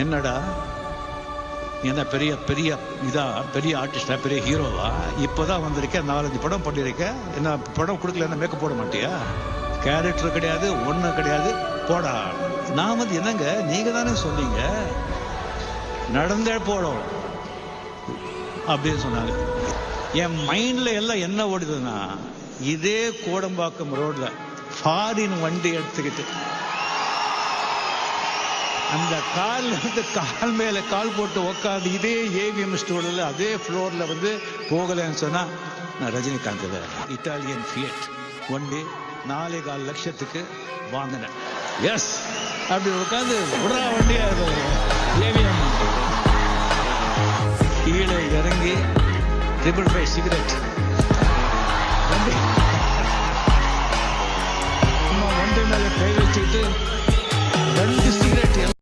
என்னடா என்ன பெரிய பெரிய இதா பெரிய ஆர்டிஸ்டா பெரிய ஹீரோவா இப்போதான் வந்திருக்கேன் 4-5 படம் பண்ணியிருக்கேன் என்ன படம் கொடுக்கல மேக்கப் போட மாட்டியா கேரக்டர் கிடையாது ஒன்றும் கிடையாது போடா நான் வந்து என்னங்க நீங்க தானே சொன்னீங்க நடந்தே போடும் அப்படின்னு சொன்னாங்க என் மைண்ட்ல எல்லாம் என்ன ஓடுதுன்னா இதே கோடம்பாக்கம் ரோட்ல ஃபாரின் வண்டி எடுத்துக்கிட்டு அந்த கால்ல வந்து கால் மேல கால் போட்டு உட்காந்து இதே ஏவிஎம் ஸ்டோர்ல அதே ஃப்ளோர்ல வந்து போகலன்னு சொன்னா நான் ரஜினிகாந்த் இட்டாலியன் ஃபியட் வண்டி 4.25 லட்சத்துக்கு வாங்கினேன் எஸ் அப்படி உட்காந்து விடுறா வண்டியா ஏவிஎம் கீழே இறங்கி 555 சிகரெட் வண்டி மேல கை வச்சுட்டு